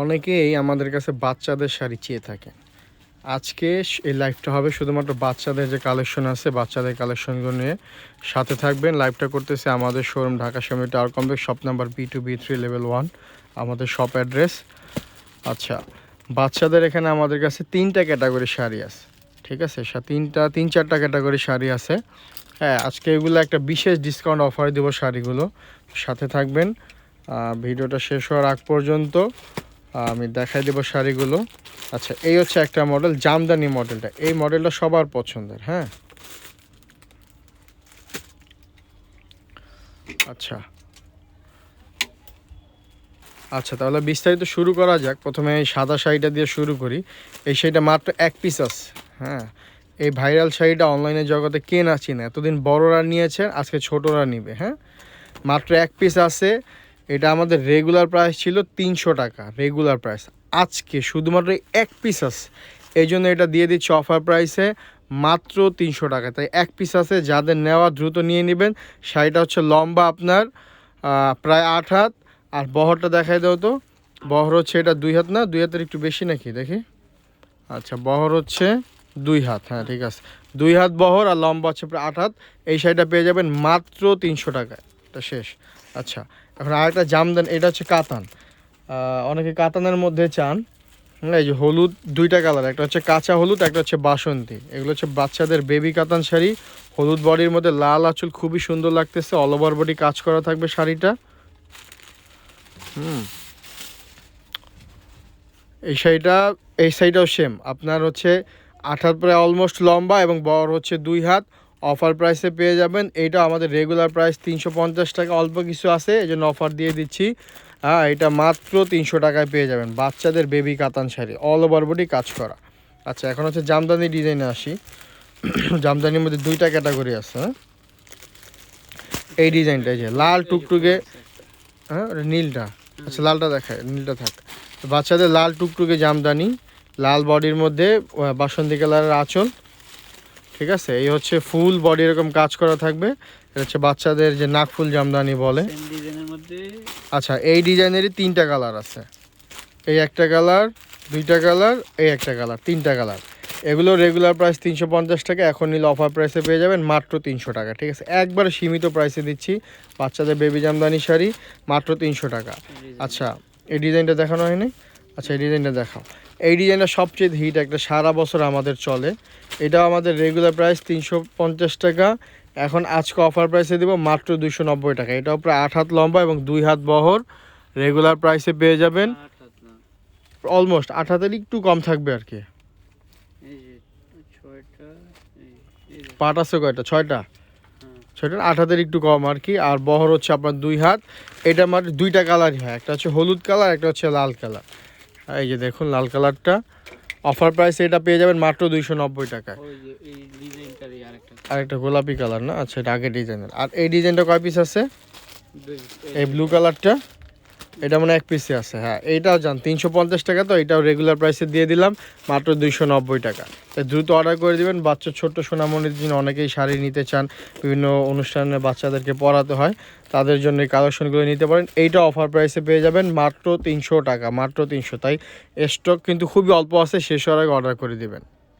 অনেকেই আমাদের কাছে বাচ্চাদের শাড়ি চেয়ে থাকে। আজকে এই লাইভটা হবে শুধুমাত্র বাচ্চাদের যে কালেকশন আছে বাচ্চাদের কালেকশনগুলো নিয়ে। সাথে থাকবেন। লাইভটা করতেছে আমাদের showroom Dhaka Shyamoli tower complex, shop number B2B3 level 1, আমাদের শপ অ্যাড্রেস। আচ্ছা, বাচ্চাদের এখানে আমাদের কাছে 3টা ক্যাটাগরি শাড়ি আছে, ঠিক আছে? 3-4টা ক্যাটাগরি শাড়ি আছে। হ্যাঁ, আজকে এগুলো একটা বিশেষ ডিসকাউন্ট অফার দেবো শাড়িগুলো। সাথে থাকবেন ভিডিওটা শেষ হওয়ার আগ পর্যন্ত। আমি দেখাই দেবো শাড়িগুলো। আচ্ছা, এই হচ্ছে একটা মডেল, জামদানি মডেলটা। এই মডেলটা সবার পছন্দের। হ্যাঁ, আচ্ছা আচ্ছা, তাহলে বিস্তারিত শুরু করা যাক। প্রথমে এই সাদা শাড়িটা দিয়ে শুরু করি। এই শাড়িটা মাত্র 1 পিস আছে। হ্যাঁ, এই ভাইরাল শাড়িটা অনলাইনে জগতে কে না চিনে। এতদিন বড়রা নিয়েছেন, আজকে ছোটরা নিবে। হ্যাঁ, মাত্র 1 পিস আছে। এটা আমাদের রেগুলার প্রাইস ছিল 300 টাকা, রেগুলার প্রাইস। আজকে শুধুমাত্র 1 পিস আছে, এই জন্য এটা দিয়ে দিচ্ছি অফার প্রাইসে মাত্র 300 টাকা। তাই 1 পিস আছে, যাদের নেওয়া দ্রুত নিয়ে নেবেন। শাড়িটা হচ্ছে লম্বা আপনার প্রায় 8 হাত। আর বহরটা দেখাই দাও তো। বহর হচ্ছে এটা 2 হাত, না 2 হাতের একটু বেশি নাকি দেখি। আচ্ছা, বহর হচ্ছে 2 হাত। হ্যাঁ, ঠিক আছে, 2 হাত বহর আর লম্বা হচ্ছে প্রায় 8 হাত। এই শাড়িটা পেয়ে যাবেন মাত্র 300 টাকায়। এটা শেষ। আচ্ছা, এখন আরেকটা জামদানি, এটা হচ্ছে কাতান। অনেকে কাতানের মধ্যে চান। এই যে হলুদ, 2টা কালার, একটা হচ্ছে কাঁচা হলুদ, একটা হচ্ছে বাসন্তী। এগুলো হচ্ছে বাচ্চাদের বেবি কাতান শাড়ি। হলুদ বডির মধ্যে লাল আঁচল, খুবই সুন্দর লাগতেছে। অল ওভার বডি কাজ করা থাকবে শাড়িটা। এই শাড়িটা, এই শাড়িটাও সেম আপনার হচ্ছে 8 হাত প্রায় অলমোস্ট লম্বা এবং বড় হচ্ছে 2 হাত। অফার প্রাইসে পেয়ে যাবেন। এইটা আমাদের রেগুলার প্রাইস 350 টাকা, অল্প কিছু আছে এই জন্য অফার দিয়ে দিচ্ছি। হ্যাঁ, এটা মাত্র 300 টাকায় পেয়ে যাবেন। বাচ্চাদের বেবি কাতান শাড়ি, অল ওভার বডি কাজ করা। আচ্ছা, এখন হচ্ছে জামদানি ডিজাইনে আসি। জামদানির মধ্যে 2টা ক্যাটাগরি আছে। হ্যাঁ, এই ডিজাইনটা, এই যে লাল টুকটুকে। হ্যাঁ, নীলটা। আচ্ছা, লালটা দেখায়, নীলটা থাক। বাচ্চাদের লাল টুকটুকে জামদানি, লাল বডির মধ্যে বাসন্তী কালারের আঁচল। ঠিক আছে, এই হচ্ছে ফুল বডি এরকম কাজ করা থাকবে। এটা হচ্ছে বাচ্চাদের যে নাকফুল জামদানি বলে। আচ্ছা, এই ডিজাইনেরই 3টা কালার আছে। এই একটা কালার, 2টা কালার, এই একটা কালার, 3টা কালার। এগুলো রেগুলার প্রাইস 350 টাকা, এখন নিলে অফার প্রাইসে পেয়ে যাবেন মাত্র 300 টাকা। ঠিক আছে, একবারে সীমিত প্রাইসে দিচ্ছি বাচ্চাদের বেবি জামদানি শাড়ি মাত্র 300 টাকা। আচ্ছা, এই ডিজাইনটা দেখানো হয়নি। আচ্ছা, এই ডিজাইনটা দেখাও। এই ডিজাইনটা সবচেয়ে হিট, একটা সারা বছর আমাদের চলে। এটা আমাদের রেগুলার প্রাইস 350 টাকা, এখন আজকে অফার প্রাইসে দেবো মাত্র 290 টাকা। এটাও প্রায় 8 হাত লম্বা এবং 2 হাত বহর, রেগুলার প্রাইসে পেয়ে যাবেন। অলমোস্ট 8 হাতের একটু কম থাকবে আর কি। পাট আছে কয়টা? 6টা। 6টার 8 হাতের একটু কম আর কি। আর বহর হচ্ছে আপনার 2 হাত। এটা মাত্র 2টা কালারই হয়, একটা হচ্ছে হলুদ কালার, একটা হচ্ছে লাল কালার। এই যে দেখুন লাল কালারটা, অফার প্রাইসে এটা পেয়ে যাবেন মাত্র 290 টাকায়। আর একটা গোলাপি কালার, না? আচ্ছা, এটা আগের ডিজাইনের। আর এই ডিজাইনটা কয় পিস আছে? এই ব্লু কালারটা, এটা মানে 1 পিসে আছে। হ্যাঁ, এইটাও যান 350 টাকা, তো এটাও রেগুলার প্রাইসে দিয়ে দিলাম মাত্র 290 টাকা। তাই দ্রুত অর্ডার করে দিবেন। বাচ্চা ছোট্ট সোনামণির জন্য অনেকেই শাড়ি নিতে চান, বিভিন্ন অনুষ্ঠানে বাচ্চাদেরকে পরাতে হয়, তাদের জন্য এই কালেকশনগুলো নিতে পারেন। এইটা অফার প্রাইসে পেয়ে যাবেন মাত্র 300 টাকা, মাত্র 300। তাই স্টক কিন্তু খুবই অল্প আছে, শেষ হওয়ার আগে অর্ডার করে দিবেন।